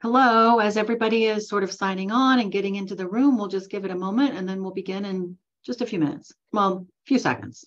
Hello, as everybody is sort of signing on and getting into the room, we'll just give it a moment and then we'll begin in just a few minutes. Well, a few seconds.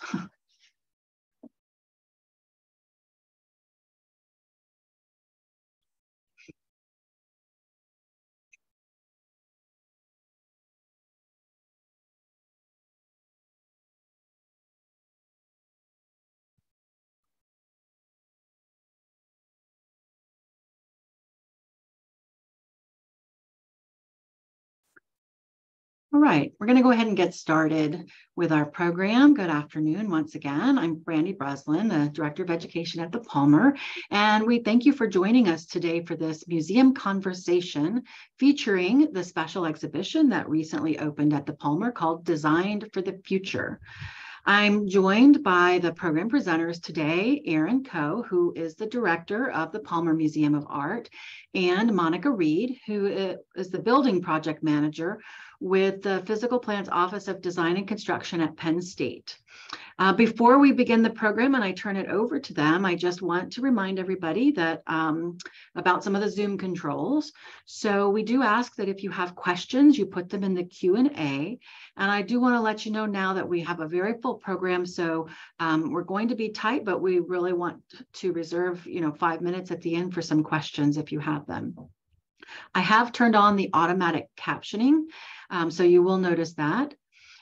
All right, we're going to go ahead and get started with our program. Good afternoon once again. I'm Brandy Breslin, the Director of Education at the Palmer, and we thank you for joining us today for this museum conversation featuring the special exhibition that recently opened at the Palmer called Designed for the Future. I'm joined by the program presenters today, Erin Coe, who is the director of the Palmer Museum of Art, and Monica Reed, who is the building project manager with the Physical Plans Office of Design and Construction at Penn State. Before we begin the program and I turn it over to them, I just want to remind everybody that about some of the Zoom controls. So we do ask that if you have questions, you put them in the Q&A. And I do want to let you know now that we have a very full program. So we're going to be tight, but we really want to reserve 5 minutes at the end for some questions if you have them. I have turned on the automatic captioning, so you will notice that.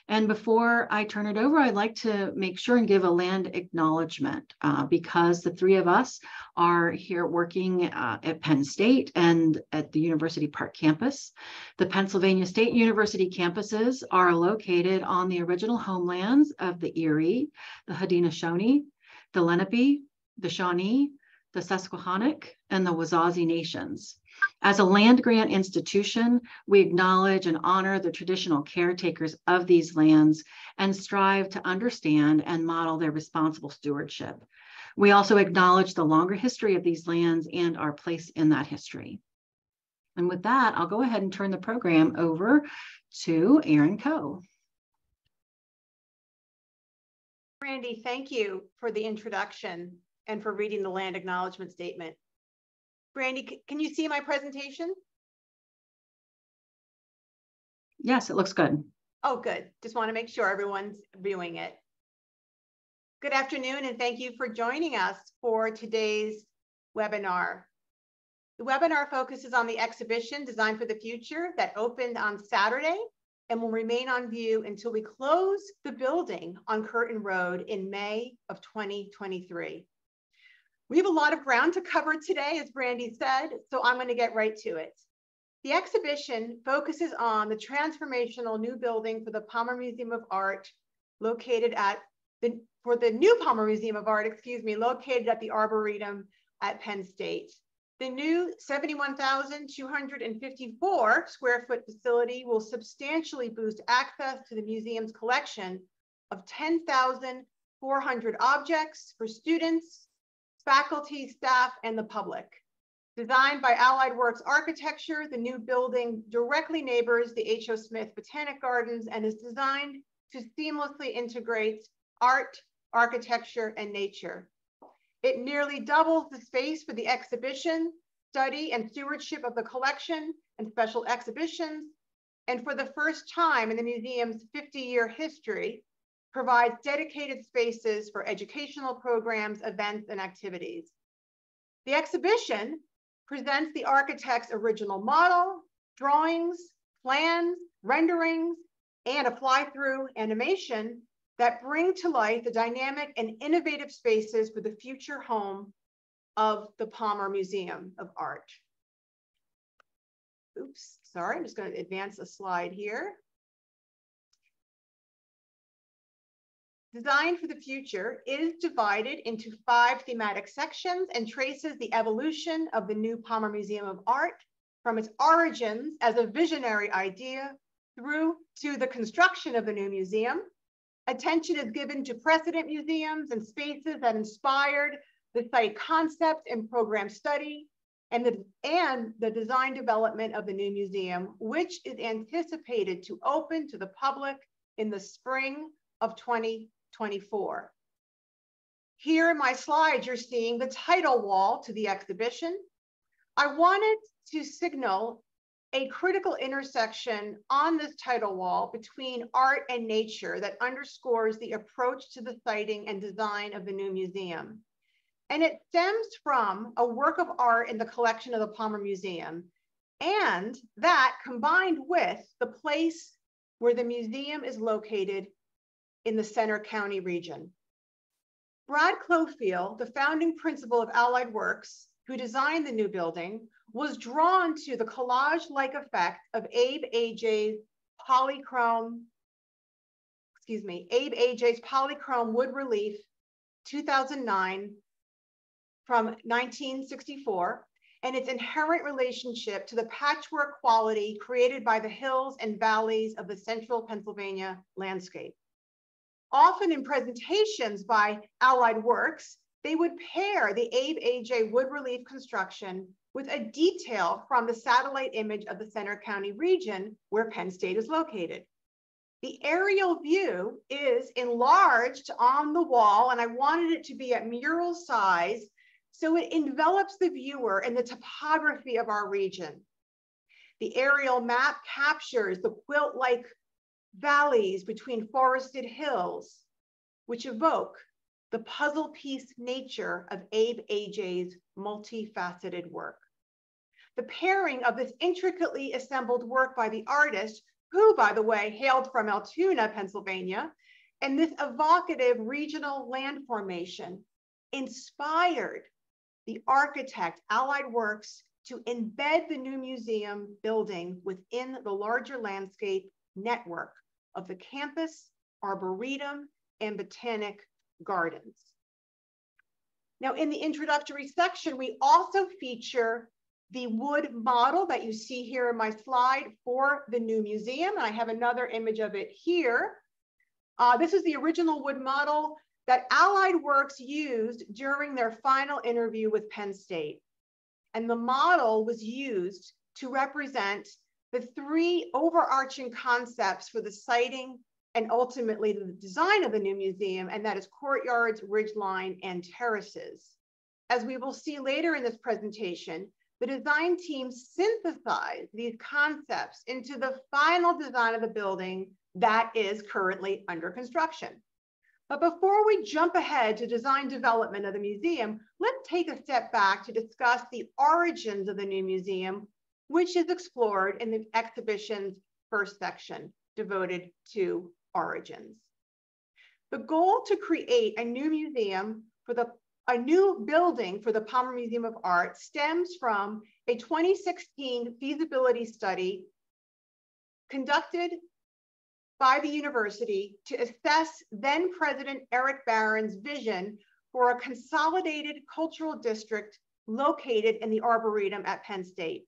And before I turn it over, I'd like to make sure and give a land acknowledgement because the three of us are here working at Penn State and at the University Park campus. The Pennsylvania State University campuses are located on the original homelands of the Erie, the Haudenosaunee, the Lenape, the Shawnee, the Susquehannock, and the Wazazi nations. As a land-grant institution, we acknowledge and honor the traditional caretakers of these lands and strive to understand and model their responsible stewardship. We also acknowledge the longer history of these lands and our place in that history. And with that, I'll go ahead and turn the program over to Erin Coe. Brandy, thank you for the introduction and for reading the land acknowledgement statement. Brandy, can you see my presentation? Yes, it looks good. Oh, good. Just want to make sure everyone's viewing it. Good afternoon, and thank you for joining us for today's webinar. The webinar focuses on the exhibition Designed for the Future that opened on Saturday and will remain on view until we close the building on Curtin Road in May of 2023. We have a lot of ground to cover today, as Brandy said, so I'm going to get right to it. The exhibition focuses on the transformational new building for the Palmer Museum of Art, located at the new Palmer Museum of Art, located at the Arboretum at Penn State. The new 71,254 square foot facility will substantially boost access to the museum's collection of 10,400 objects for students, faculty, staff, and the public. Designed by Allied Works Architecture, the new building directly neighbors the H.O. Smith Botanic Gardens and is designed to seamlessly integrate art, architecture, and nature. It nearly doubles the space for the exhibition, study, and stewardship of the collection and special exhibitions, and for the first time in the museum's 50-year history, provides dedicated spaces for educational programs, events, and activities. The exhibition presents the architect's original model, drawings, plans, renderings, and a fly-through animation that bring to life the dynamic and innovative spaces for the future home of the Palmer Museum of Art. Oops, sorry, I'm just going to advance a slide here. Designed for the Future is divided into 5 thematic sections and traces the evolution of the new Palmer Museum of Art from its origins as a visionary idea through to the construction of the new museum. Attention is given to precedent museums and spaces that inspired the site concept and program study, and the design development of the new museum, which is anticipated to open to the public in the spring of 2024. Here in my slides, you're seeing the title wall to the exhibition. I wanted to signal a critical intersection on this title wall between art and nature that underscores the approach to the siting and design of the new museum. And it stems from a work of art in the collection of the Palmer Museum, and that combined with the place where the museum is located in the Center County region. Brad Clofield, the founding principal of Allied Works, who designed the new building, was drawn to the collage-like effect of Abe Ajay's polychrome wood relief, 2009 from 1964, and its inherent relationship to the patchwork quality created by the hills and valleys of the central Pennsylvania landscape. Often in presentations by Allied Works, they would pair the Abe Ajay wood relief construction with a detail from the satellite image of the Center County region where Penn State is located. The aerial view is enlarged on the wall, and I wanted it to be at mural size so it envelops the viewer in the topography of our region. The aerial map captures the quilt-like valleys between forested hills, which evoke the puzzle piece nature of Abe Ajay's multifaceted work. The pairing of this intricately assembled work by the artist, who, by the way, hailed from Altoona, Pennsylvania, and this evocative regional land formation inspired the architect, Allied Works, to embed the new museum building within the larger landscape network of the campus, arboretum, and botanic gardens. Now, in the introductory section, we also feature the wood model that you see here in my slide for the new museum. And I have another image of it here. This is the original wood model that Allied Works used during their final interview with Penn State. And the model was used to represent the three overarching concepts for the siting and ultimately the design of the new museum, and that is courtyards, ridgeline, and terraces. As we will see later in this presentation, the design team synthesized these concepts into the final design of the building that is currently under construction. But before we jump ahead to design development of the museum, let's take a step back to discuss the origins of the new museum, which is explored in the exhibition's first section devoted to origins. The goal to create a new museum a new building for the Palmer Museum of Art stems from a 2016 feasibility study conducted by the university to assess then President Eric Barron's vision for a consolidated cultural district located in the Arboretum at Penn State.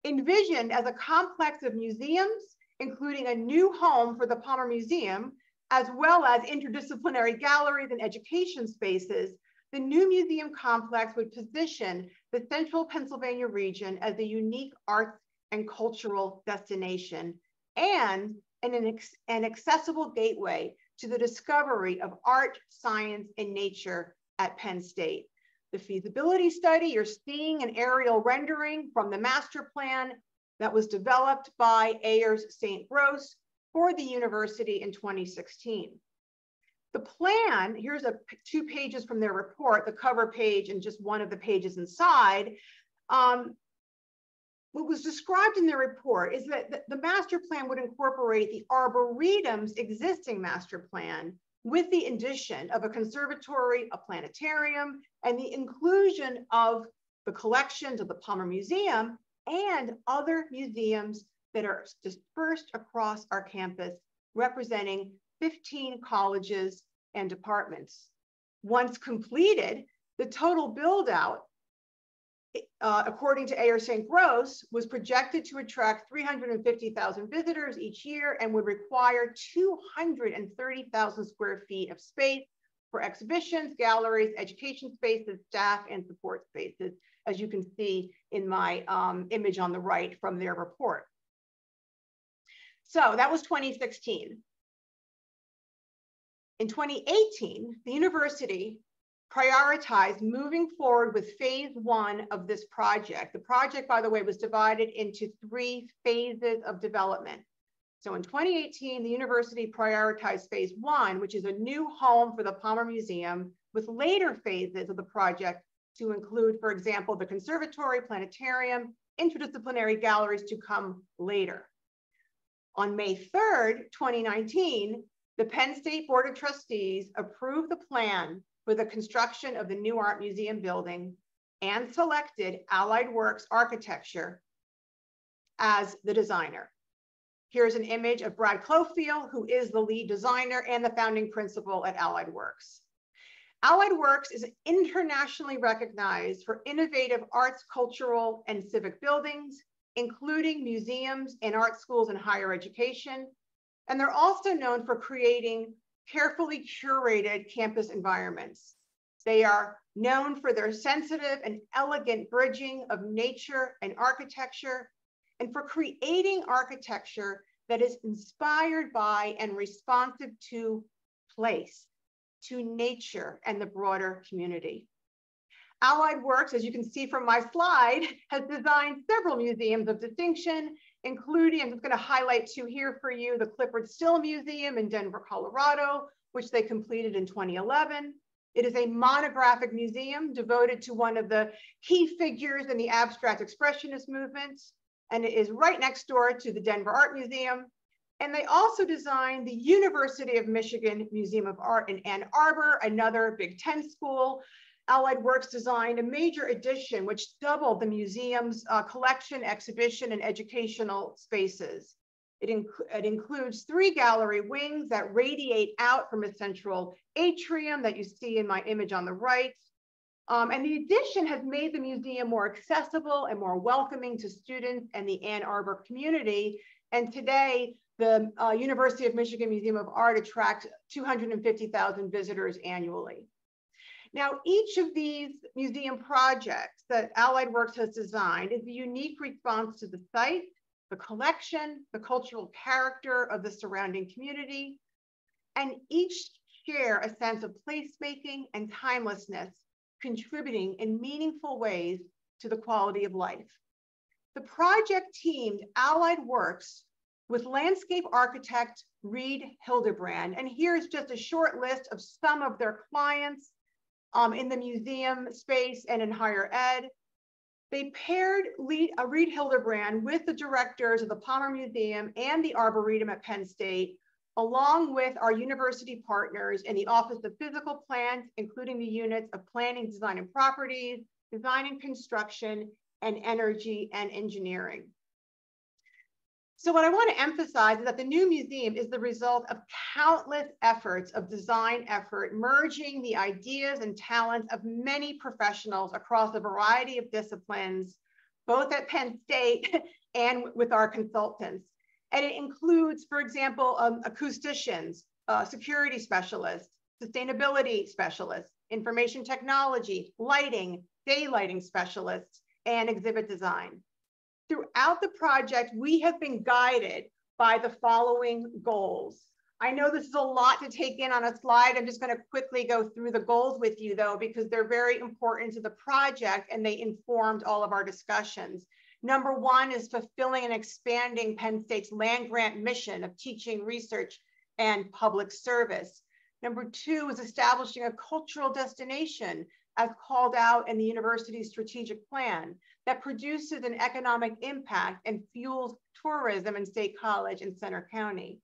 Envisioned as a complex of museums, including a new home for the Palmer Museum, as well as interdisciplinary galleries and education spaces, the new museum complex would position the central Pennsylvania region as a unique arts and cultural destination and an accessible gateway to the discovery of art, science, and nature at Penn State. The feasibility study, you're seeing an aerial rendering from the master plan that was developed by Ayers St. Gross for the university in 2016. The plan, here's 2 pages from their report, the cover page and just one of the pages inside. What was described in their report is that the master plan would incorporate the Arboretum's existing master plan with the addition of a conservatory, a planetarium, and the inclusion of the collections of the Palmer Museum and other museums that are dispersed across our campus, representing 15 colleges and departments. Once completed, the total build out, according to Ayers St. Gross, was projected to attract 350,000 visitors each year and would require 230,000 square feet of space for exhibitions, galleries, education spaces, staff, and support spaces, as you can see in my image on the right from their report. So that was 2016. In 2018, the university prioritize moving forward with phase 1 of this project. The project, by the way, was divided into 3 phases of development. So in 2018, the university prioritized phase 1, which is a new home for the Palmer Museum, with later phases of the project to include, for example, the conservatory, planetarium, interdisciplinary galleries to come later. On May 3rd, 2019, the Penn State Board of Trustees approved the plan for the construction of the new art museum building and selected Allied Works Architecture as the designer. Here's an image of Brad Clofield, who is the lead designer and the founding principal at Allied Works. Allied Works is internationally recognized for innovative arts, cultural, and civic buildings, including museums and art schools and higher education. And they're also known for creating carefully curated campus environments. They are known for their sensitive and elegant bridging of nature and architecture, and for creating architecture that is inspired by and responsive to place, to nature and the broader community. Allied Works, as you can see from my slide, has designed several museums of distinction, including, I'm just going to highlight 2 here for you, the Clifford Still Museum in Denver, Colorado, which they completed in 2011. It is a monographic museum devoted to one of the key figures in the abstract expressionist movement, and it is right next door to the Denver Art Museum. And they also designed the University of Michigan Museum of Art in Ann Arbor, another Big Ten school. Allied Works designed a major addition which doubled the museum's collection, exhibition, and educational spaces. It includes 3 gallery wings that radiate out from a central atrium that you see in my image on the right. And the addition has made the museum more accessible and more welcoming to students and the Ann Arbor community. And today, the University of Michigan Museum of Art attracts 250,000 visitors annually. Now, each of these museum projects that Allied Works has designed is a unique response to the site, the collection, the cultural character of the surrounding community, and each share a sense of placemaking and timelessness, contributing in meaningful ways to the quality of life. The project teamed Allied Works with landscape architect Reed Hildebrand, and here's just a short list of some of their clients in the museum space and in higher ed. They paired Reed Hildebrand with the directors of the Palmer Museum and the Arboretum at Penn State, along with our university partners in the Office of Physical Plans, including the units of Planning, Design, and Properties, Design and Construction, and Energy and Engineering. So what I want to emphasize is that the new museum is the result of countless efforts of design effort, merging the ideas and talents of many professionals across a variety of disciplines, both at Penn State and with our consultants. And it includes, for example, acousticians, security specialists, sustainability specialists, information technology, lighting, daylighting specialists, and exhibit design. Throughout the project, we have been guided by the following goals. I know this is a lot to take in on a slide. I'm just going to quickly go through the goals with you, though, because they're very important to the project and they informed all of our discussions. Number 1 is fulfilling and expanding Penn State's land grant mission of teaching, research, and public service. Number 2 is establishing a cultural destination as called out in the university's strategic plan that produces an economic impact and fuels tourism in State College and Center County.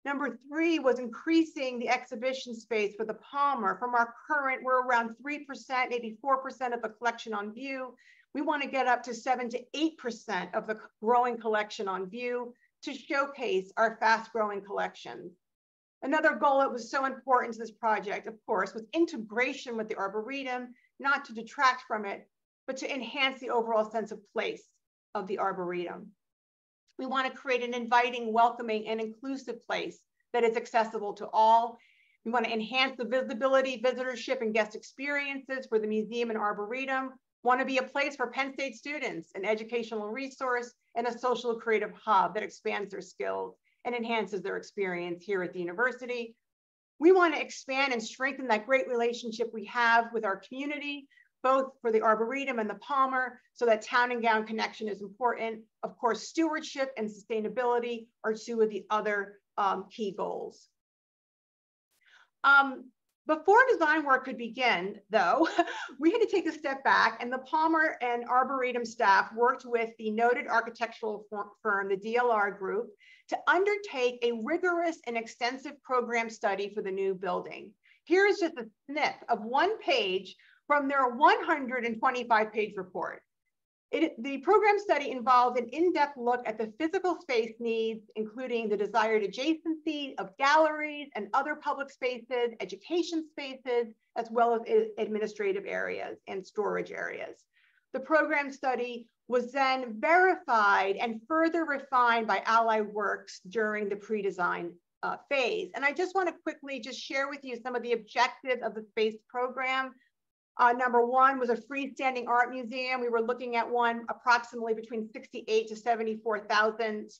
Number 3 was increasing the exhibition space for the Palmer. From our current, we're around 3%, maybe 4% of the collection on view. We want to get up to 7 to 8% of the growing collection on view to showcase our fast growing collections. Another goal that was so important to this project, of course, was integration with the Arboretum, not to detract from it, but to enhance the overall sense of place of the Arboretum. We want to create an inviting, welcoming, and inclusive place that is accessible to all. We want to enhance the visibility, visitorship, and guest experiences for the museum and Arboretum. We want to be a place for Penn State students, an educational resource, and a social creative hub that expands their skills and enhances their experience here at the university. We want to expand and strengthen that great relationship we have with our community, both for the Arboretum and the Palmer, so that town and gown connection is important. Of course, stewardship and sustainability are two of the other key goals. Before design work could begin, though, we had to take a step back, and the Palmer and Arboretum staff worked with the noted architectural firm, the DLR Group, to undertake a rigorous and extensive program study for the new building. Here's just a snip of one page from their 125-page report. The program study involved an in-depth look at the physical space needs, including the desired adjacency of galleries and other public spaces, education spaces, as well as administrative areas and storage areas. The program study was then verified and further refined by Allied Works during the pre-design phase. And I just want to quickly just share with you some of the objectives of the space program. Number one was a freestanding art museum. We were looking at one approximately between 68 to 74,000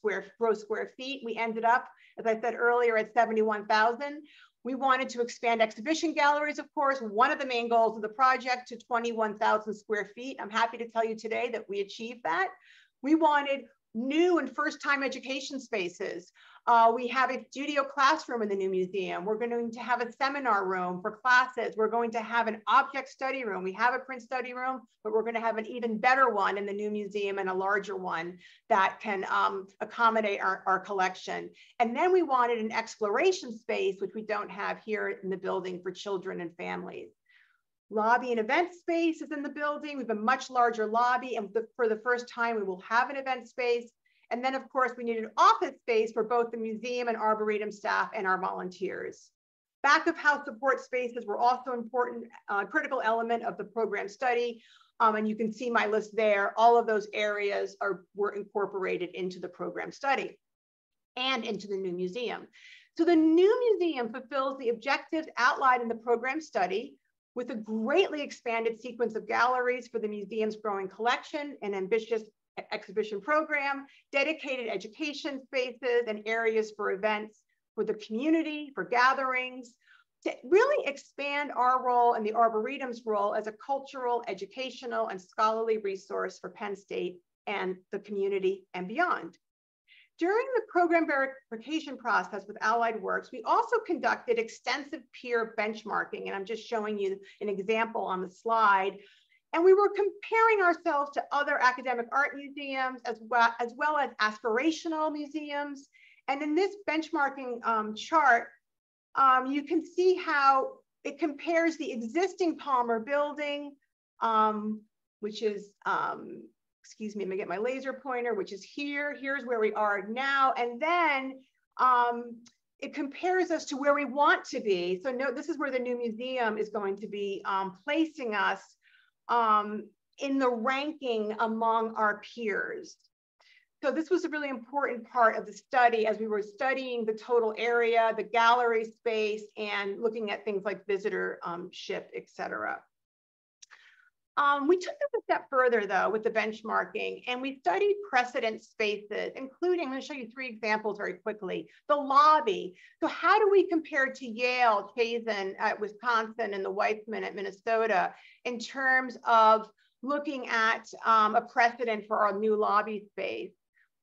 gross square feet. We ended up, as I said earlier, at 71,000. We wanted to expand exhibition galleries, of course, one of the main goals of the project, to 21,000 square feet. I'm happy to tell you today that we achieved that. We wanted new and first-time education spaces. We have a studio classroom in the new museum. We're going to have a seminar room for classes. We're going to have an object study room. We have a print study room, but we're going to have an even better one in the new museum and a larger one that can accommodate our collection. And then we wanted an exploration space, which we don't have here in the building, for children and families. Lobby and event space is in the building. We have a much larger lobby, and for the first time, we will have an event space. And then, of course, we needed office space for both the museum and Arboretum staff and our volunteers. Back of house support spaces were also important, critical element of the program study. And you can see my list there. All of those areas were incorporated into the program study and into the new museum. So the new museum fulfills the objectives outlined in the program study, with a greatly expanded sequence of galleries for the museum's growing collection, an ambitious exhibition program, dedicated education spaces, and areas for events for the community, for gatherings, to really expand our role and the Arboretum's role as a cultural, educational, and scholarly resource for Penn State and the community and beyond. During the program verification process with Allied Works, we also conducted extensive peer benchmarking, and I'm just showing you an example on the slide. And we were comparing ourselves to other academic art museums as well as aspirational museums. And in this benchmarking chart, you can see how it compares the existing Palmer building, which is, excuse me, I'm gonna get my laser pointer, which is here. Here's where we are now. And then it compares us to where we want to be. So note, this is where the new museum is going to be placing us in the ranking among our peers. So this was a really important part of the study as we were studying the total area, the gallery space, and looking at things like visitorship, et cetera. We took this a step further, though, with the benchmarking, and we studied precedent spaces, including, I'm going to show you 3 examples very quickly. The lobby. So how do we compare to Yale, Chazen at Wisconsin, and the Weissman at Minnesota in terms of looking at a precedent for our new lobby space?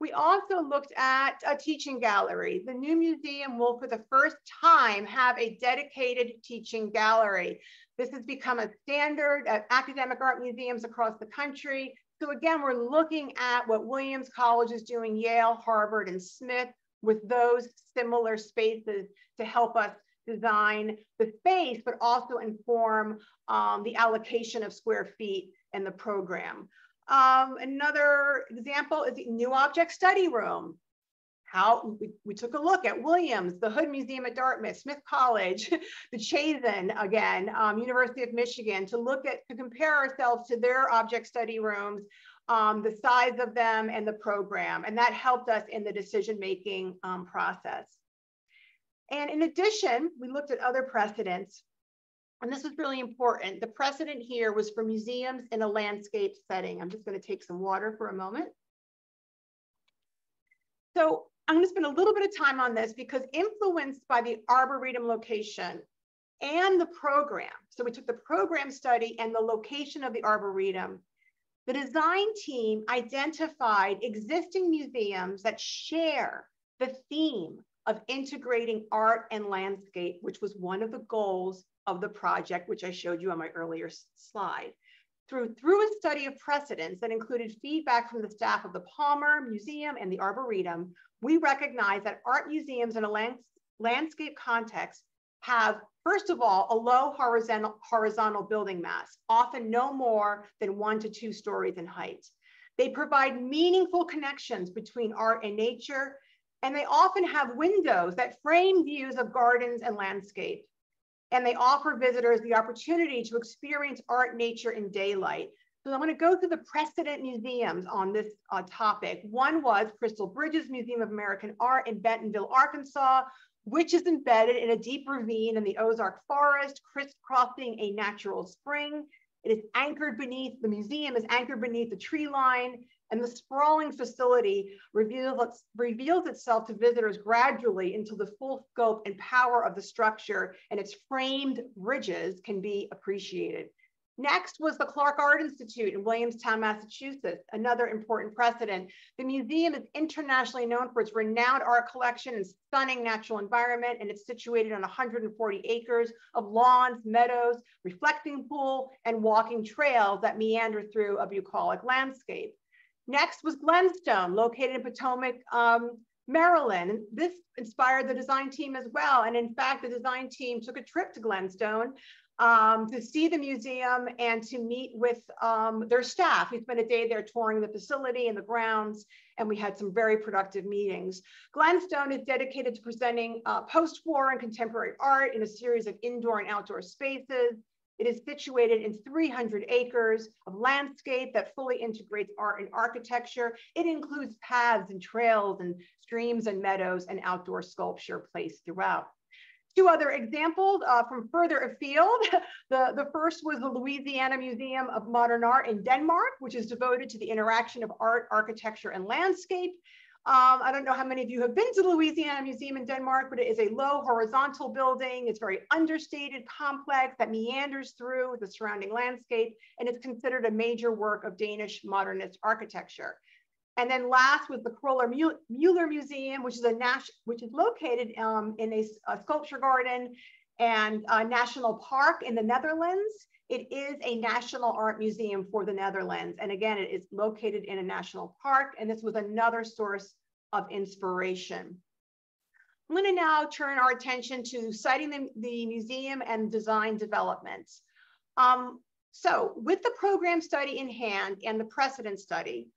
We also looked at a teaching gallery. The new museum will, for the first time, have a dedicated teaching gallery. This has become a standard at academic art museums across the country. So again, we're looking at what Williams College is doing, Yale, Harvard, and Smith, with those similar spaces to help us design the space, but also inform the allocation of square feet in the program. Another example is the new object study room. How we took a look at Williams, the Hood Museum at Dartmouth, Smith College, the Chazen again, University of Michigan, to compare ourselves to their object study rooms, the size of them and the program. And that helped us in the decision-making process. And in addition, we looked at other precedents. And this is really important. The precedent here was for museums in a landscape setting. I'm just going to take some water for a moment. So I'm going to spend a little bit of time on this because influenced by the Arboretum location and the program, so we took the program study and the location of the Arboretum, the design team identified existing museums that share the theme of integrating art and landscape, which was one of the goals of the project, which I showed you on my earlier slide. Through a study of precedents that included feedback from the staff of the Palmer Museum and the Arboretum, we recognize that art museums in a landscape context have, first of all, a low horizontal building mass, often no more than 1 to 2 stories in height. They provide meaningful connections between art and nature, and they often have windows that frame views of gardens and landscape. And they offer visitors the opportunity to experience art, nature, in daylight. So I'm going to go through the precedent museums on this topic. One was Crystal Bridges Museum of American Art in Bentonville, Arkansas, which is embedded in a deep ravine in the Ozark Forest, crisscrossing a natural spring. It is anchored beneath, the museum is anchored beneath the tree line, and the sprawling facility reveals itself to visitors gradually until the full scope and power of the structure and its framed ridges can be appreciated. Next was the Clark Art Institute in Williamstown, Massachusetts, another important precedent. The museum is internationally known for its renowned art collection and stunning natural environment, and it's situated on 140 acres of lawns, meadows, reflecting pool, and walking trails that meander through a bucolic landscape. Next was Glenstone, located in Potomac, Maryland. And this inspired the design team as well. And in fact, the design team took a trip to Glenstone to see the museum and to meet with their staff. We spent a day there touring the facility and the grounds, and we had some very productive meetings. Glenstone is dedicated to presenting post-war and contemporary art in a series of indoor and outdoor spaces. It is situated in 300 acres of landscape that fully integrates art and architecture. It includes paths and trails and streams and meadows and outdoor sculpture placed throughout. 2 other examples from further afield. The first was the Louisiana Museum of Modern Art in Denmark, which is devoted to the interaction of art, architecture, and landscape. I don't know how many of you have been to the Louisiana Museum in Denmark, but it is a low horizontal building. It's very understated, complex, that meanders through the surrounding landscape, and it's considered a major work of Danish modernist architecture. And then last was the Kröller-Müller Museum, which is located in a sculpture garden and a national park in the Netherlands. It is a national art museum for the Netherlands. And again, it is located in a national park. And this was another source of inspiration. I'm going to now turn our attention to citing the museum and design developments. So with the program study in hand and the precedent study,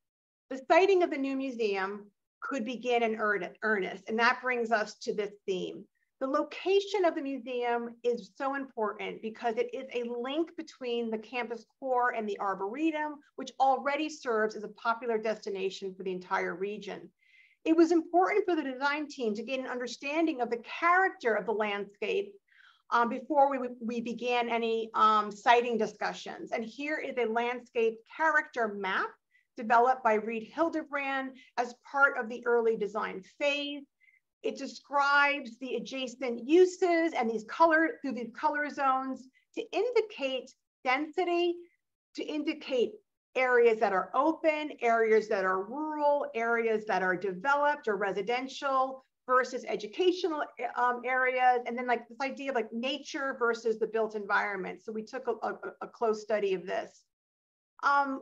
the siting of the new museum could begin in earnest. And that brings us to this theme. The location of the museum is so important because it is a link between the campus core and the Arboretum, which already serves as a popular destination for the entire region. It was important for the design team to gain an understanding of the character of the landscape before we began any siting discussions. And here is a landscape character map developed by Reed Hildebrand as part of the early design phase. It describes the adjacent uses and through these color zones to indicate density, to indicate areas that are open, areas that are rural, areas that are developed or residential versus educational areas, and then like this idea of like nature versus the built environment. So we took a close study of this.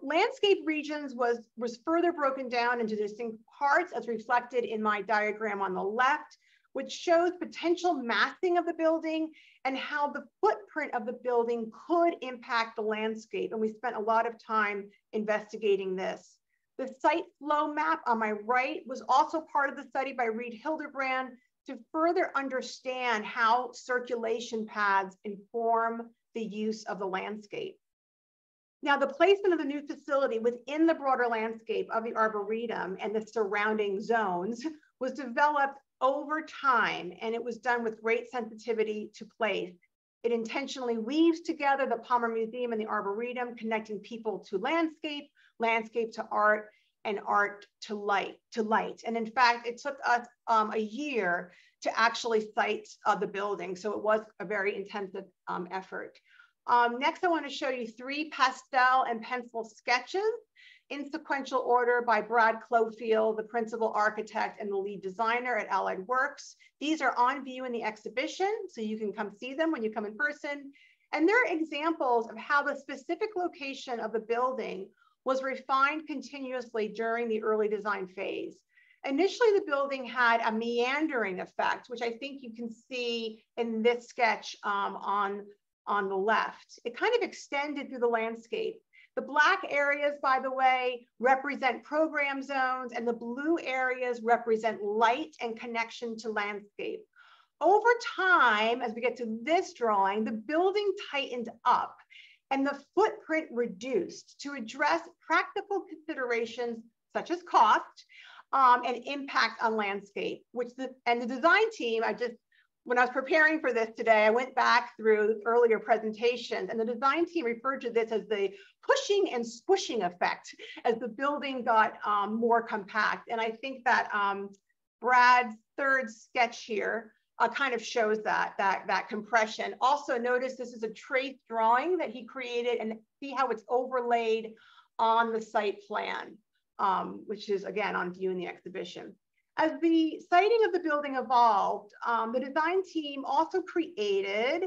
Landscape regions was further broken down into distinct parts as reflected in my diagram on the left, which shows potential massing of the building and how the footprint of the building could impact the landscape. And we spent a lot of time investigating this. The site flow map on my right was also part of the study by Reed Hildebrand to further understand how circulation paths inform the use of the landscape. Now, the placement of the new facility within the broader landscape of the Arboretum and the surrounding zones was developed over time, and it was done with great sensitivity to place. It intentionally weaves together the Palmer Museum and the Arboretum, connecting people to landscape, landscape to art, and art to light. And in fact, it took us a year to actually site the building. So it was a very intensive effort. Next, I want to show you 3 pastel and pencil sketches in sequential order by Brad Clofield, the principal architect and the lead designer at Allied Works. These are on view in the exhibition, so you can come see them when you come in person. And they're examples of how the specific location of the building was refined continuously during the early design phase. Initially, the building had a meandering effect, which I think you can see in this sketch on the left. It kind of extended through the landscape. The black areas, by the way, represent program zones, and the blue areas represent light and connection to landscape. Over time, as we get to this drawing, the building tightened up and the footprint reduced to address practical considerations such as cost and impact on landscape, the design team, when I was preparing for this today, I went back through earlier presentations, and the design team referred to this as the pushing and squishing effect as the building got more compact. And I think that Brad's third sketch here kind of shows that compression. Also notice this is a trace drawing that he created, and see how it's overlaid on the site plan, which is again on view in the exhibition. As the siting of the building evolved, the design team also created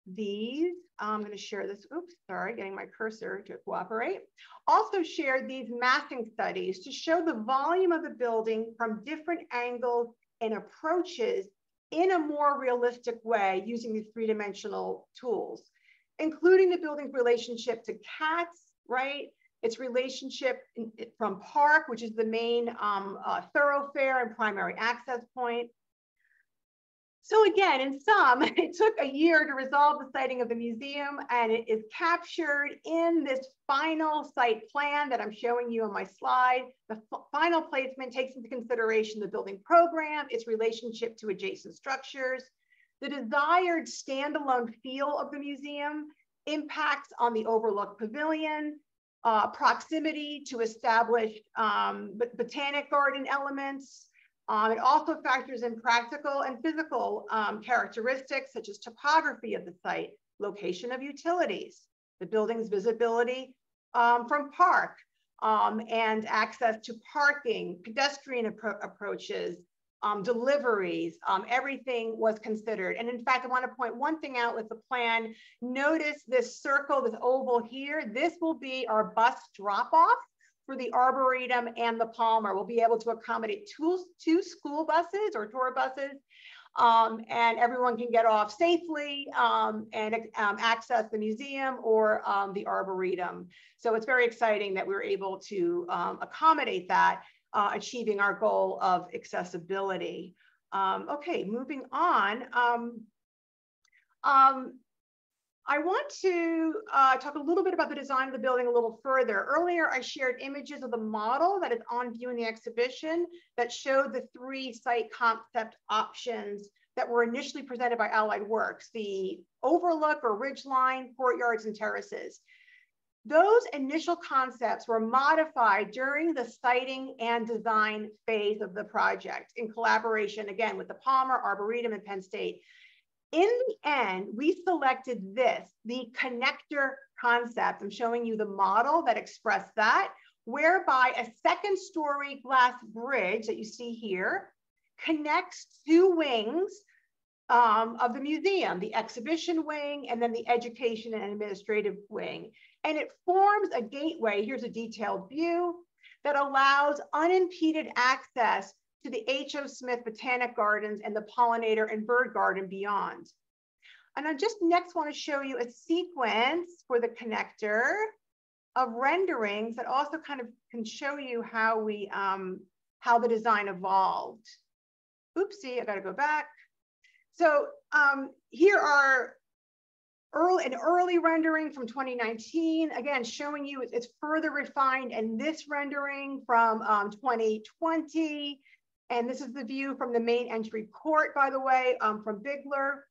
these, I'm going to share this, oops, sorry, getting my cursor to cooperate. Also shared these massing studies to show the volume of the building from different angles and approaches in a more realistic way using these 3-dimensional tools, including the building's relationship to cats, right? Its relationship from Park, which is the main thoroughfare and primary access point. So again, in sum, it took a year to resolve the siting of the museum, and it is captured in this final site plan that I'm showing you on my slide. The final placement takes into consideration the building program, its relationship to adjacent structures, the desired standalone feel of the museum, impacts on the overlook pavilion, proximity to established botanic garden elements. It also factors in practical and physical characteristics such as topography of the site, location of utilities, the building's visibility from Park, and access to parking, pedestrian approaches, deliveries, everything was considered. And in fact, I want to point one thing out with the plan. Notice this circle, this oval here. This will be our bus drop-off for the Arboretum and the Palmer. We'll be able to accommodate two school buses or tour buses, and everyone can get off safely and access the museum or the Arboretum. So it's very exciting that we're able to accommodate that, achieving our goal of accessibility. Okay, moving on. I want to talk a little bit about the design of the building a little further. Earlier, I shared images of the model that is on view in the exhibition that showed the 3 site concept options that were initially presented by Allied Works, the overlook or ridgeline, courtyards, and terraces. Those initial concepts were modified during the siting and design phase of the project in collaboration, again, with the Palmer, Arboretum, and Penn State. In the end, we selected this, the connector concept. I'm showing you the model that expressed that, whereby a 2nd-story glass bridge that you see here connects 2 wings of the museum, the exhibition wing and then the education and administrative wing. And it forms a gateway, here's a detailed view, that allows unimpeded access to the H.O. Smith Botanic Gardens and the Pollinator and Bird Garden beyond. And I just next want to show you a sequence for the connector of renderings that also kind of can show you how we how the design evolved. Oopsie, I got to go back. So here are an early rendering from 2019, again, showing you it's further refined, and this rendering from 2020. And this is the view from the main entry court, by the way, from Bigler.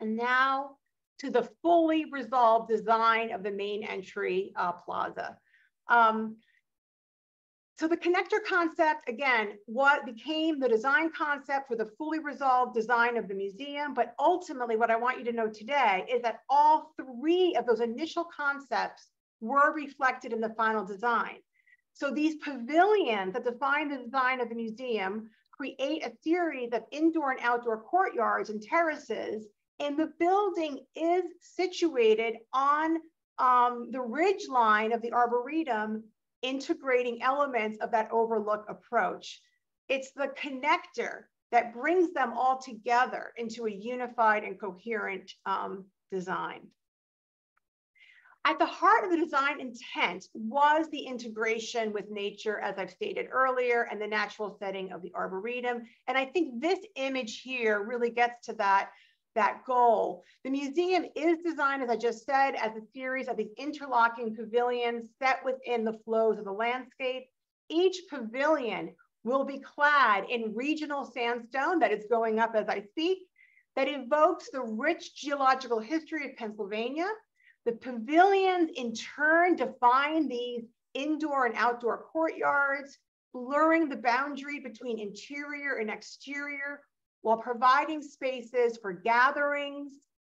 And now to the fully resolved design of the main entry plaza. So the connector concept, again, what became the design concept for the fully resolved design of the museum. But ultimately, what I want you to know today is that all three of those initial concepts were reflected in the final design. So these pavilions that define the design of the museum create a series of indoor and outdoor courtyards and terraces, and the building is situated on the ridge line of the Arboretum, integrating elements of that overlook approach. It's the connector that brings them all together into a unified and coherent design. At the heart of the design intent was the integration with nature, as I've stated earlier, and the natural setting of the Arboretum. And I think this image here really gets to that goal. The museum is designed, as I just said, as a series of these interlocking pavilions set within the flows of the landscape. Each pavilion will be clad in regional sandstone that is going up as I speak, that evokes the rich geological history of Pennsylvania. The pavilions in turn define these indoor and outdoor courtyards, blurring the boundary between interior and exterior, while providing spaces for gatherings,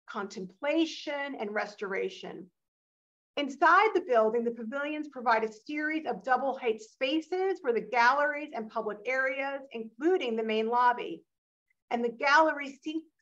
contemplation, and restoration. Inside the building, the pavilions provide a series of double height spaces for the galleries and public areas, including the main lobby. And the gallery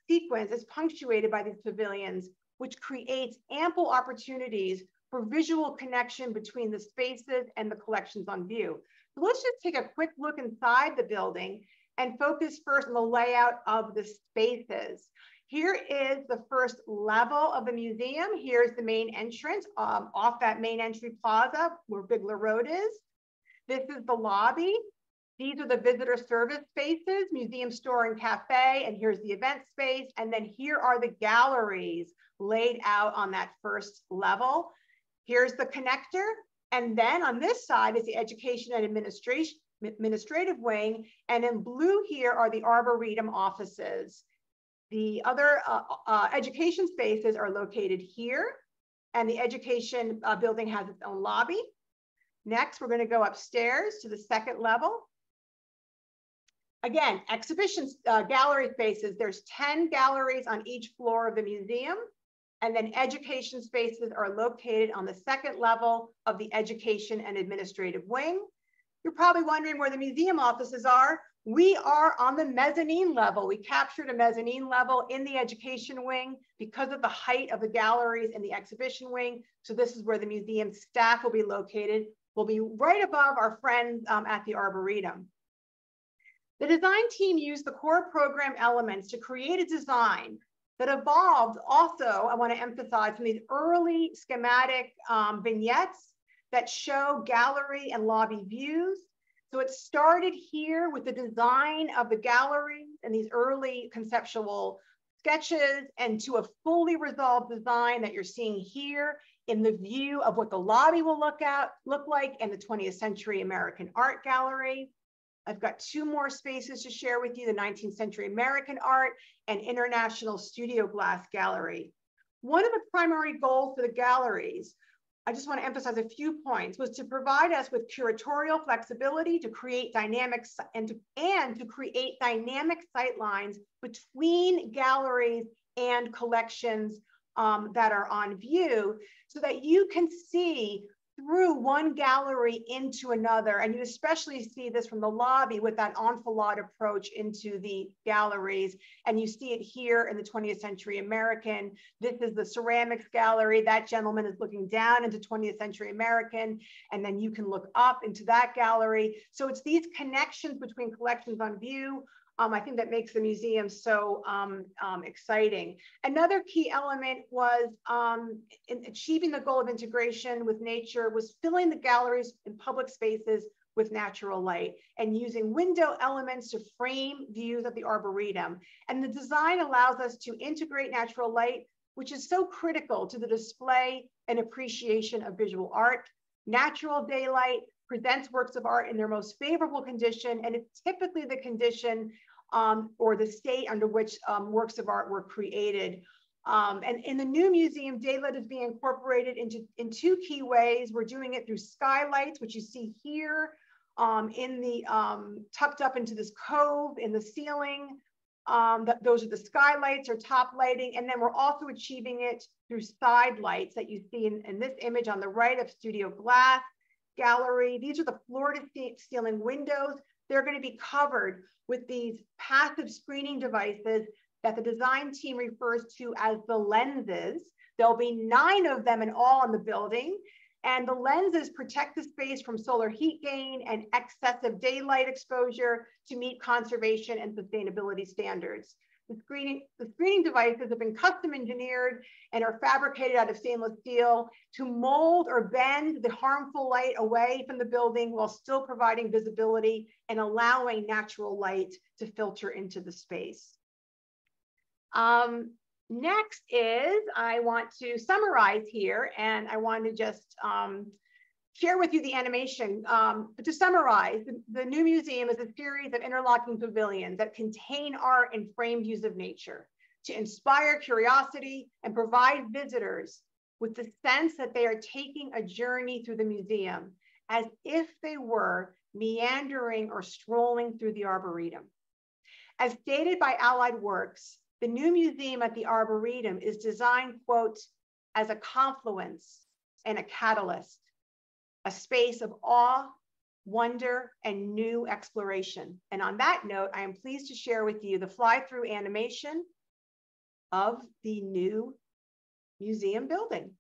sequence is punctuated by these pavilions, which creates ample opportunities for visual connection between the spaces and the collections on view. So let's just take a quick look inside the building and focus first on the layout of the spaces. Here is the first level of the museum. Here's the main entrance off that main entry plaza where Bigler Road is. This is the lobby. These are the visitor service spaces, museum store and cafe, and here's the event space. And then here are the galleries laid out on that first level. Here's the connector. And then on this side is the education and administrative wing. And in blue here are the Arboretum offices. The other education spaces are located here, and the education building has its own lobby. Next, we're going to go upstairs to the second level. Again, exhibition gallery spaces. There's 10 galleries on each floor of the museum, and then education spaces are located on the second level of the education and administrative wing. You're probably wondering where the museum offices are. We are on the mezzanine level. We captured a mezzanine level in the education wing because of the height of the galleries in the exhibition wing. So this is where the museum staff will be located. We'll be right above our friends at the Arboretum. The design team used the core program elements to create a design that evolved also, I want to emphasize, from these early schematic vignettes that show gallery and lobby views. So it started here with the design of the gallery and these early conceptual sketches, and to a fully resolved design that you're seeing here in the view of what the lobby will look like in the 20th Century American Art Gallery. I've got two more spaces to share with you, the 19th Century American Art and International Studio Glass Gallery. One of the primary goals for the galleries, I just want to emphasize a few points, was to provide us with curatorial flexibility to create dynamics and to create dynamic sightlines between galleries and collections that are on view, so that you can see through one gallery into another. And you especially see this from the lobby with that enfilade approach into the galleries. And you see it here in the 20th Century American. This is the ceramics gallery. That gentleman is looking down into 20th Century American, and then you can look up into that gallery. So it's these connections between collections on view, I think, that makes the museum so exciting. Another key element was in achieving the goal of integration with nature was filling the galleries and public spaces with natural light and using window elements to frame views of the Arboretum. And the design allows us to integrate natural light, which is so critical to the display and appreciation of visual art. Natural daylight presents works of art in their most favorable condition, and it's typically the condition or the state under which works of art were created. And in the new museum, daylight is being incorporated in two key ways. We're doing it through skylights, which you see here in the tucked up into this cove in the ceiling. Those are the skylights or top lighting. And then we're also achieving it through side lights that you see in this image on the right of studio glass gallery. These are the floor to ceiling windows. They're going to be covered with these passive screening devices that the design team refers to as the lenses. There'll be 9 of them in all in the building. And the lenses protect the space from solar heat gain and excessive daylight exposure to meet conservation and sustainability standards. The screening devices have been custom engineered and are fabricated out of stainless steel to mold or bend the harmful light away from the building while still providing visibility and allowing natural light to filter into the space. Next is, I want to summarize here, and I want to just share with you the animation. But to summarize, the new museum is a series of interlocking pavilions that contain art and framed views of nature to inspire curiosity and provide visitors with the sense that they are taking a journey through the museum as if they were meandering or strolling through the Arboretum. As stated by Allied Works, the new museum at the Arboretum is designed, quote, as a confluence and a catalyst, a space of awe, wonder, and new exploration. And on that note, I am pleased to share with you the fly-through animation of the new museum building.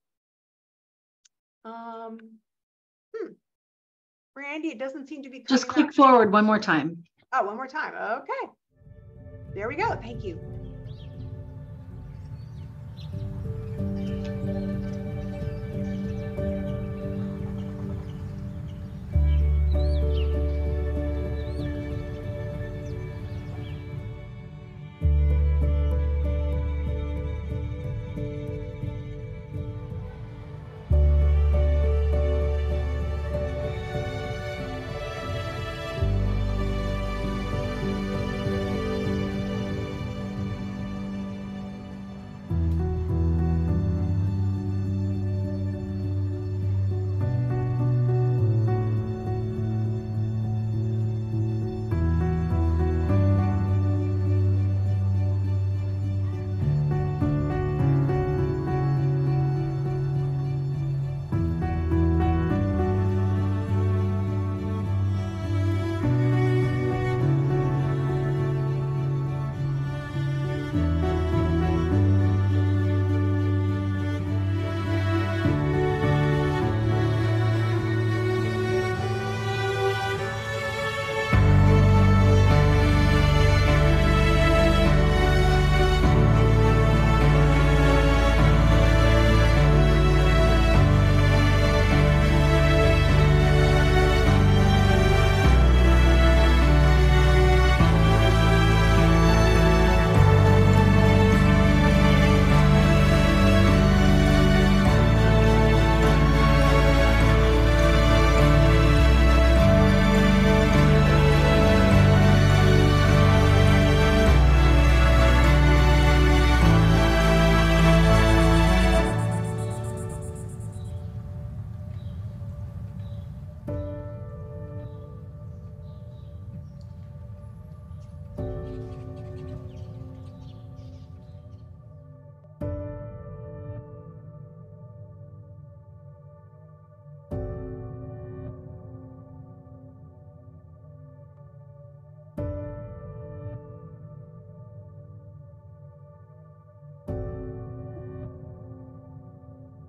Brandy, it doesn't seem to be coming Just click up. forward one more time. Oh, one more time. Okay. There we go. Thank you.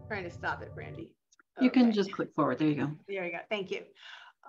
Trying to stop it, Brandy. You can just click forward. There you go. There you go. Thank you.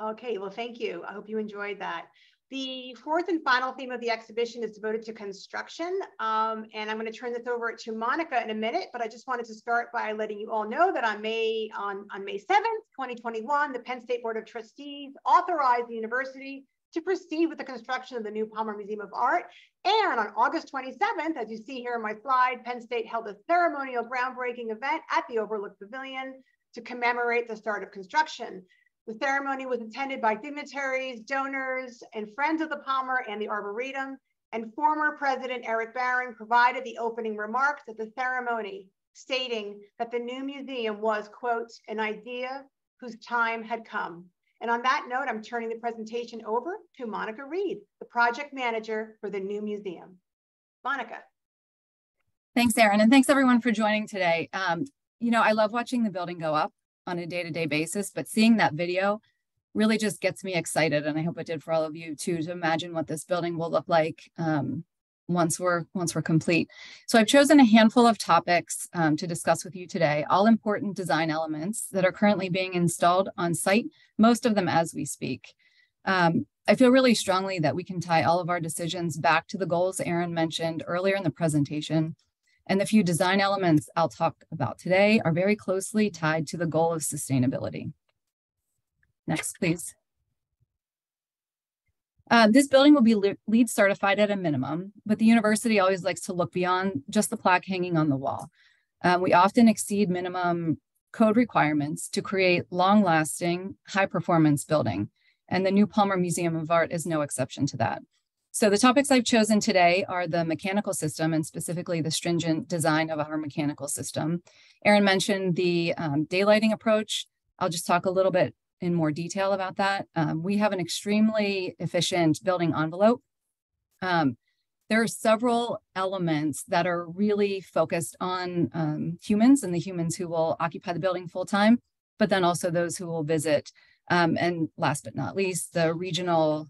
Okay, well, thank you. I hope you enjoyed that. The fourth and final theme of the exhibition is devoted to construction. And I'm going to turn this over to Monica in a minute, but I just wanted to start by letting you all know that on May 7th, 2021, the Penn State Board of Trustees authorized the university to proceed with the construction of the new Palmer Museum of Art. And on August 27th, as you see here in my slide, Penn State held a ceremonial groundbreaking event at the Overlook Pavilion to commemorate the start of construction. The ceremony was attended by dignitaries, donors, and friends of the Palmer and the Arboretum, and former President Eric Barron provided the opening remarks at the ceremony, stating that the new museum was, quote, an idea whose time had come. And on that note, I'm turning the presentation over to Monica Reed, the project manager for the new museum. Monica. Thanks, Erin, and thanks everyone for joining today. You know, I love watching the building go up on a day-to-day basis, but seeing that video really just gets me excited, and I hope it did for all of you too, to imagine what this building will look like once we're complete. So I've chosen a handful of topics to discuss with you today, all important design elements that are currently being installed on site, most of them as we speak. I feel really strongly that we can tie all of our decisions back to the goals Erin mentioned earlier in the presentation. And the few design elements I'll talk about today are very closely tied to the goal of sustainability. Next, please. This building will be LEED certified at a minimum, but the university always likes to look beyond just the plaque hanging on the wall. We often exceed minimum code requirements to create long-lasting, high-performance building, and the new Palmer Museum of Art is no exception to that. So the topics I've chosen today are the mechanical system, and specifically the stringent design of our mechanical system. Erin mentioned the daylighting approach. I'll just talk a little bit in more detail about that. We have an extremely efficient building envelope. There are several elements that are really focused on humans and the humans who will occupy the building full time, but then also those who will visit. And last but not least, the regional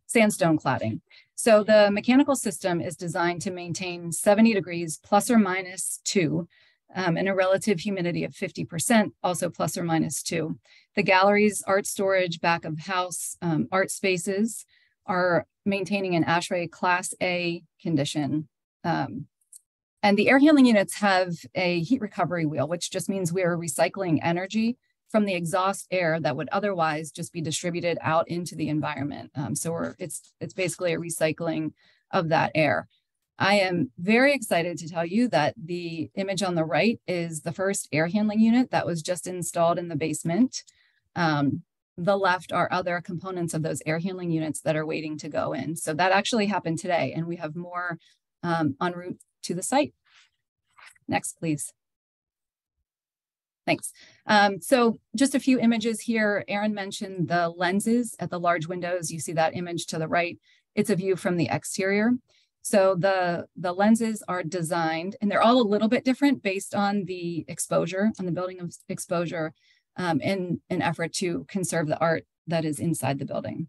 sandstone cladding. So the mechanical system is designed to maintain 70 degrees plus or minus 2 and a relative humidity of 50%, also plus or minus 2. The galleries, art storage, back of house, art spaces are maintaining an ASHRAE Class A condition. And the air handling units have a heat recovery wheel, which just means we are recycling energy from the exhaust air that would otherwise just be distributed out into the environment. So it's basically a recycling of that air. I am very excited to tell you that the image on the right is the first air handling unit that was just installed in the basement. The left are other components of those air handling units that are waiting to go in. So that actually happened today, and we have more en route to the site. Next, please. Thanks. So just a few images here. Erin mentioned the lenses at the large windows. You see that image to the right. It's a view from the exterior. So the lenses are designed, and they're all a little bit different based on the exposure, on the building of exposure, in an effort to conserve the art that is inside the building.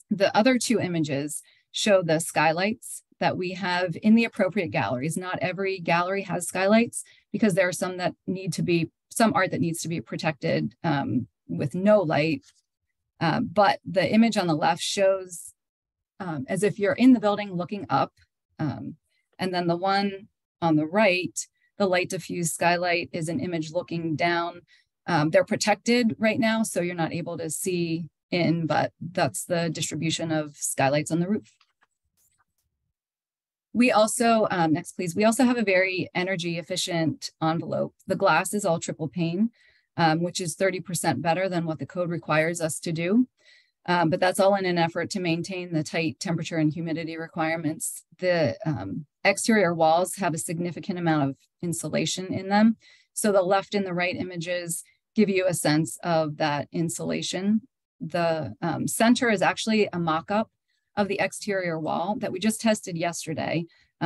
The other two images show the skylights that we have in the appropriate galleries. Not every gallery has skylights because there are some that need to be, some art that needs to be protected with no light. But the image on the left shows as if you're in the building looking up. And then the one on the right, the light diffused skylight, is an image looking down. They're protected right now, so you're not able to see in, but that's the distribution of skylights on the roof. We also, next please, we also have a very energy efficient envelope. The glass is all triple pane, which is 30% better than what the code requires us to do. But that's all in an effort to maintain the tight temperature and humidity requirements. The exterior walls have a significant amount of insulation in them. So the left and the right images give you a sense of that insulation. The center is actually a mock-up of the exterior wall that we just tested yesterday.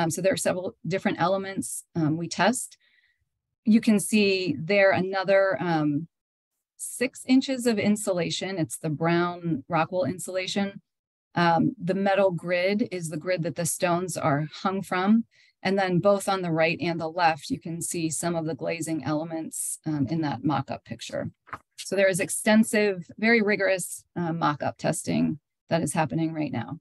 So there are several different elements we test. You can see there another 6 inches of insulation. It's the brown Rockwool insulation. The metal grid is the grid that the stones are hung from. And then both on the right and the left, you can see some of the glazing elements in that mock-up picture. So there is extensive, very rigorous mock-up testing that is happening right now.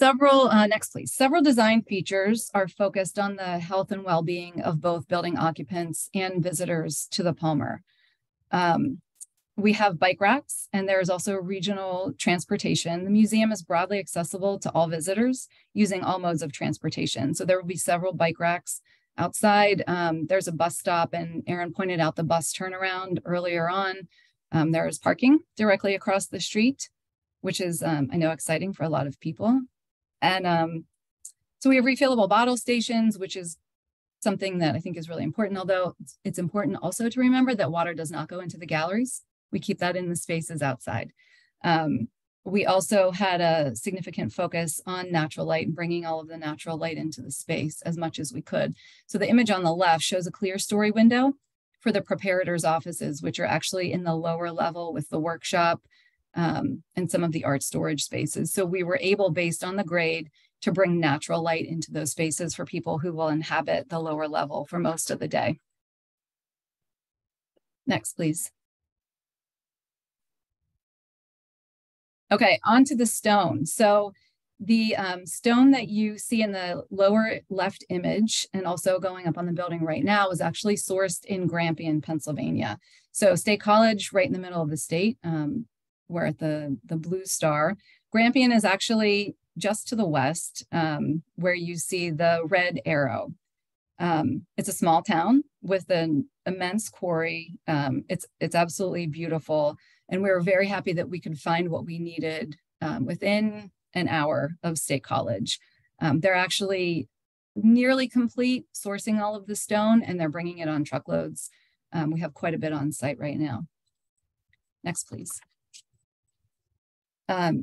Next please. Several design features are focused on the health and well-being of both building occupants and visitors to the Palmer. We have bike racks, and there is also regional transportation. The museum is broadly accessible to all visitors using all modes of transportation. So there will be several bike racks outside. There's a bus stop, and Erin pointed out the bus turnaround earlier on. There is parking directly across the street, which is, I know, exciting for a lot of people. And so we have refillable bottle stations, which is something that I think is really important, although it's important also to remember that water does not go into the galleries. We keep that in the spaces outside. We also had a significant focus on natural light and bringing all of the natural light into the space as much as we could. So the image on the left shows a clear story window for the preparators' offices, which are actually in the lower level with the workshop and some of the art storage spaces. So we were able, based on the grade, to bring natural light into those spaces for people who will inhabit the lower level for most of the day. Next, please. Okay, onto the stone. So the stone that you see in the lower left image and also going up on the building right now was actually sourced in Grampian, Pennsylvania. So State College, right in the middle of the state, we're at the blue star. Grampian is actually just to the west, where you see the red arrow. It's a small town with an immense quarry. It's absolutely beautiful. And we were very happy that we could find what we needed within an hour of State College. They're actually nearly complete sourcing all of the stone, and they're bringing it on truckloads. We have quite a bit on site right now. Next, please.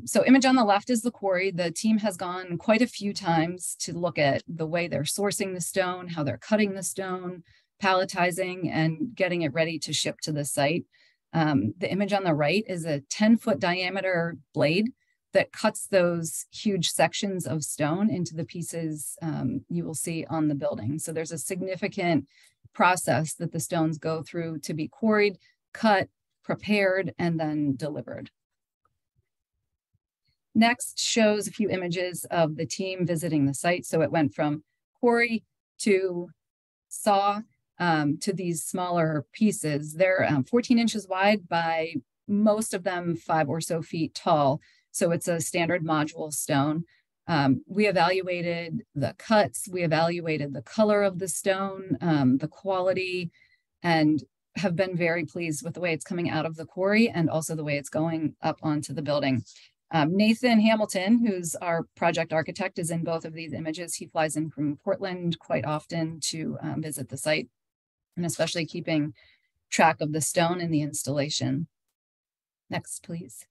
So image on the left is the quarry. The team has gone quite a few times to look at the way they're sourcing the stone, how they're cutting the stone, palletizing, and getting it ready to ship to the site. The image on the right is a 10-foot diameter blade that cuts those huge sections of stone into the pieces you will see on the building. So there's a significant process that the stones go through to be quarried, cut, prepared, and then delivered. Next shows a few images of the team visiting the site. So it went from quarry to saw to these smaller pieces. They're 14 inches wide by most of them 5 or so feet tall. So it's a standard module stone. We evaluated the cuts, we evaluated the color of the stone, the quality, and have been very pleased with the way it's coming out of the quarry and also the way it's going up onto the building. Nathan Hamilton, who's our project architect, is in both of these images. He flies in from Portland quite often to visit the site, and especially keeping track of the stone in the installation. Next, please.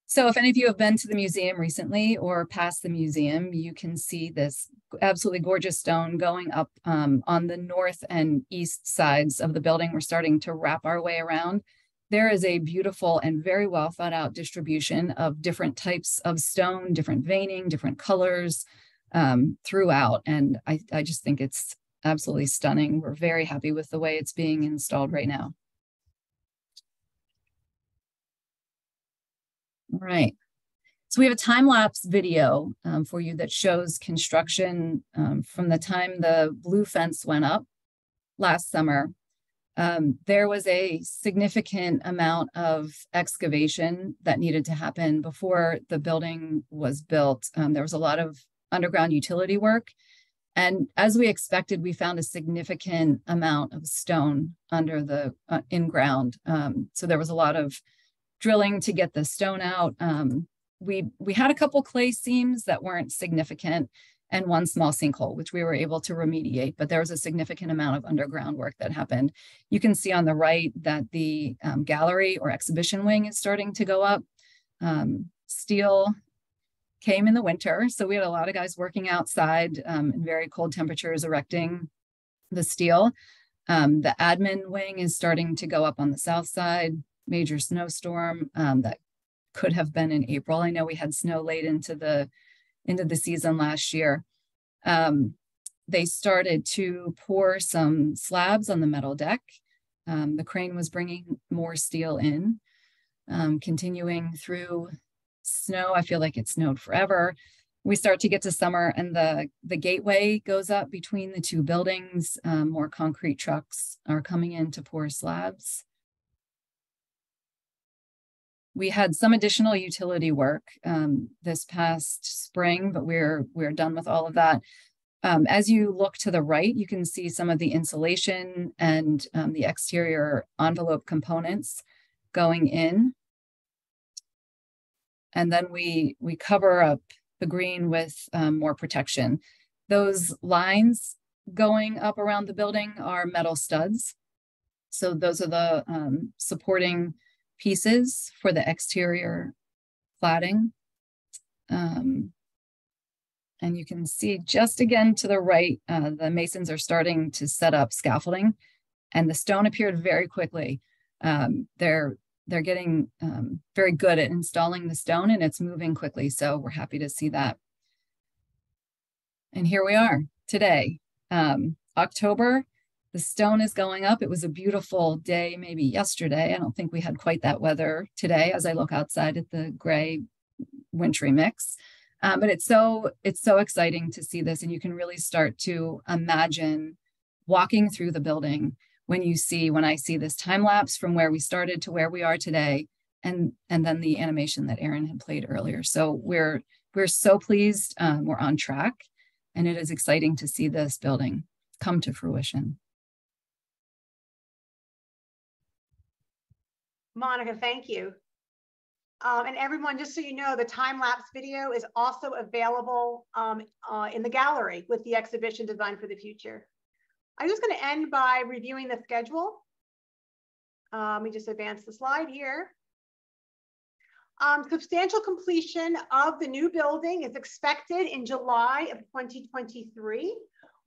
So if any of you have been to the museum recently or past the museum, you can see this absolutely gorgeous stone going up on the north and east sides of the building. We're starting to wrap our way around. There is a beautiful and very well thought out distribution of different types of stone, different veining, different colors throughout. And I just think it's absolutely stunning. We're very happy with the way it's being installed right now. All right. So we have a time-lapse video for you that shows construction from the time the blue fence went up last summer. There was a significant amount of excavation that needed to happen before the building was built. There was a lot of underground utility work. And as we expected, we found a significant amount of stone under the in-ground. So there was a lot of drilling to get the stone out. We had a couple clay seams that weren't significant and one small sinkhole, which we were able to remediate, but there was a significant amount of underground work that happened. You can see on the right that the gallery or exhibition wing is starting to go up. Steel came in the winter, so we had a lot of guys working outside in very cold temperatures erecting the steel. The admin wing is starting to go up on the south side. Major snowstorm that could have been in April. I know we had snow late into the season last year. They started to pour some slabs on the metal deck. The crane was bringing more steel in, continuing through snow. I feel like it snowed forever. We start to get to summer and the gateway goes up between the two buildings. More concrete trucks are coming in to pour slabs. We had some additional utility work this past spring, but we're done with all of that. As you look to the right, you can see some of the insulation and the exterior envelope components going in. And then we cover up the green with more protection. Those lines going up around the building are metal studs. So those are the supporting pieces for the exterior cladding. And you can see just again to the right, the masons are starting to set up scaffolding, and the stone appeared very quickly. They're getting very good at installing the stone, and it's moving quickly. So we're happy to see that. And here we are today, October. The stone is going up. It was a beautiful day, maybe yesterday. I don't think we had quite that weather today as I look outside at the gray wintry mix. But it's so exciting to see this. And you can really start to imagine walking through the building when I see this time lapse from where we started to where we are today, and then the animation that Aaron had played earlier. So we're so pleased. We're on track, and it is exciting to see this building come to fruition. Monica, thank you. And everyone, just so you know, the time-lapse video is also available in the gallery with the exhibition Design for the Future. I'm just going to end by reviewing the schedule. Let me just advance the slide here. Substantial completion of the new building is expected in July of 2023.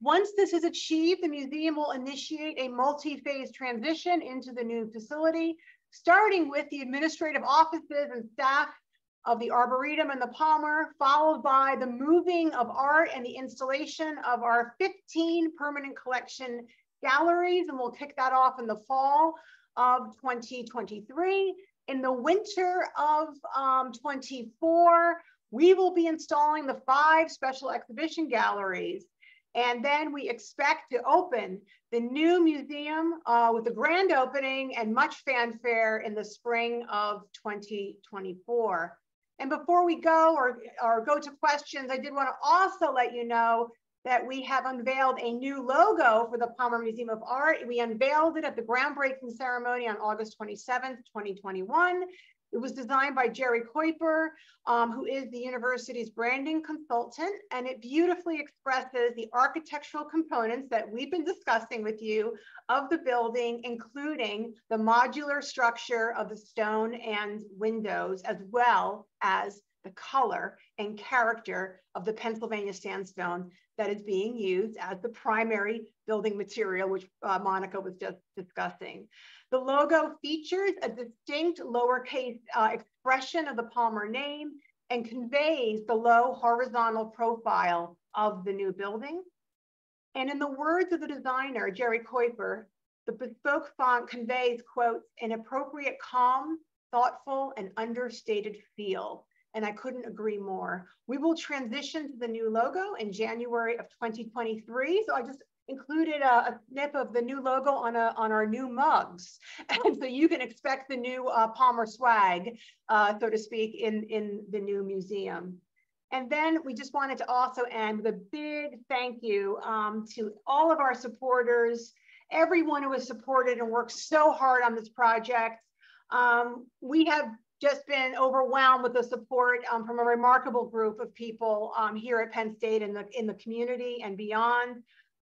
Once this is achieved, the museum will initiate a multi-phase transition into the new facility, starting with the administrative offices and staff of the Arboretum and the Palmer, followed by the moving of art and the installation of our 15 permanent collection galleries, and we'll kick that off in the fall of 2023. In the winter of 24, we will be installing the 5 special exhibition galleries. And then we expect to open the new museum with a grand opening and much fanfare in the spring of 2024. And before we go or go to questions, I did want to also let you know that we have unveiled a new logo for the Palmer Museum of Art. We unveiled it at the groundbreaking ceremony on August 27th, 2021. It was designed by Jerry Kuiper, who is the university's branding consultant, and it beautifully expresses the architectural components that we've been discussing with you of the building, including the modular structure of the stone and windows, as well as the color and character of the Pennsylvania sandstone that is being used as the primary building material, which Monica was just discussing. The logo features a distinct lowercase expression of the Palmer name and conveys the low horizontal profile of the new building. And in the words of the designer, Jerry Kuiper, the bespoke font conveys, quotes, an appropriate, calm, thoughtful, and understated feel. And I couldn't agree more. We will transition to the new logo in January of 2023. So I just included a snip of the new logo on our new mugs. And so you can expect the new Palmer swag, so to speak, in the new museum. And then we just wanted to also end with a big thank you to all of our supporters, everyone who has supported and worked so hard on this project. We have just been overwhelmed with the support from a remarkable group of people here at Penn State and in the community and beyond.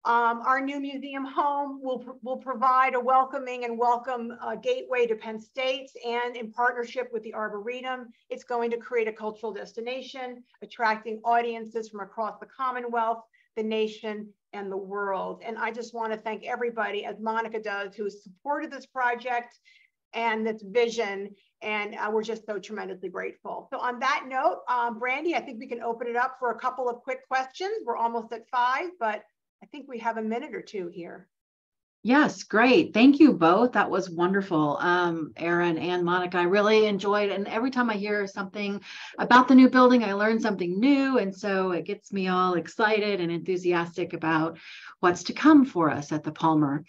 Our new museum home will provide a welcoming and welcome gateway to Penn State, and in partnership with the Arboretum, it's going to create a cultural destination, attracting audiences from across the Commonwealth, the nation, and the world. And I just want to thank everybody, as Monica does, who has supported this project and this vision, and we're just so tremendously grateful. So on that note, Brandy, I think we can open it up for a couple of quick questions. We're almost at 5, but I think we have a minute or two here. Yes, great. Thank you both. That was wonderful, Aaron and Monica. I really enjoyed it. And every time I hear something about the new building, I learn something new. And so it gets me all excited and enthusiastic about what's to come for us at the Palmer.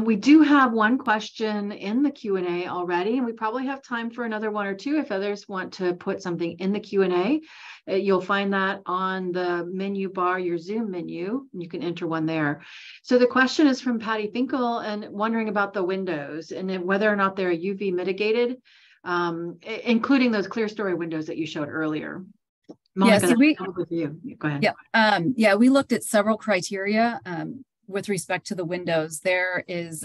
We do have one question in the Q&A already, and we probably have time for another 1 or 2 if others want to put something in the Q&A. You'll find that on the menu bar, your Zoom menu, and you can enter one there. So the question is from Patty Finkel and wondering about the windows and whether or not they're UV mitigated, including those clear story windows that you showed earlier. Monica, so we, with you. Go ahead. Yeah, we looked at several criteria with respect to the windows. There is,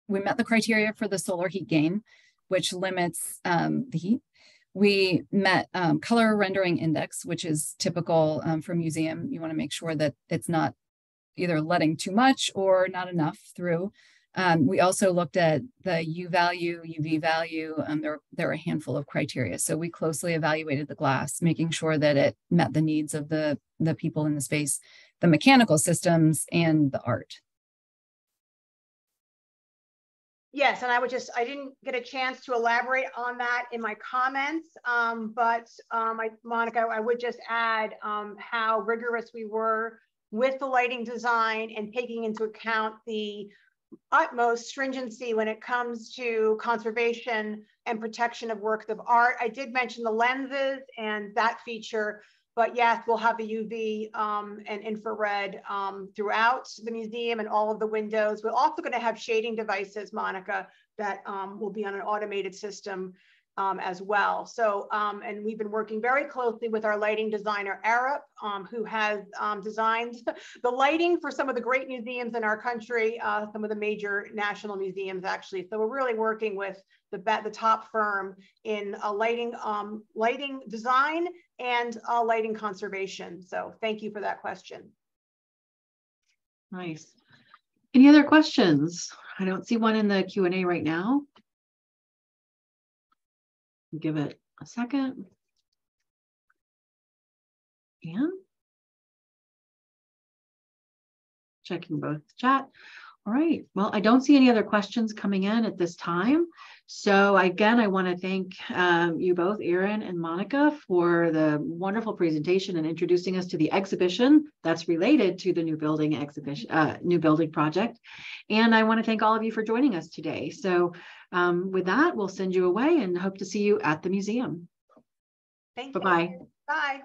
we met the criteria for the solar heat gain, which limits the heat. We met color rendering index, which is typical for museum. You want to make sure that it's not either letting too much or not enough through. We also looked at the U value, UV value. There were a handful of criteria. So we closely evaluated the glass, making sure that it met the needs of the people in the space, the mechanical systems, and the art. Yes, and I didn't get a chance to elaborate on that in my comments, Monica, I would just add how rigorous we were with the lighting design and taking into account the utmost stringency when it comes to conservation and protection of works of art. I did mention the lenses and that feature, but yes, we'll have the UV and infrared throughout the museum and all of the windows. We're also going to have shading devices, Monica, that will be on an automated system as well. So, and we've been working very closely with our lighting designer, Arup, who has designed the lighting for some of the great museums in our country, some of the major national museums, actually. So we're really working with the top firm in lighting design and lighting conservation. So thank you for that question. Nice. Any other questions? I don't see one in the Q&A right now. Give it a second. And checking both chat. All right. Well, I don't see any other questions coming in at this time. So again, I want to thank you both, Erin and Monica, for the wonderful presentation and introducing us to the exhibition that's related to the new building exhibition, new building project. And I want to thank all of you for joining us today. So with that, we'll send you away and hope to see you at the museum. Thank you. Bye-bye. Bye.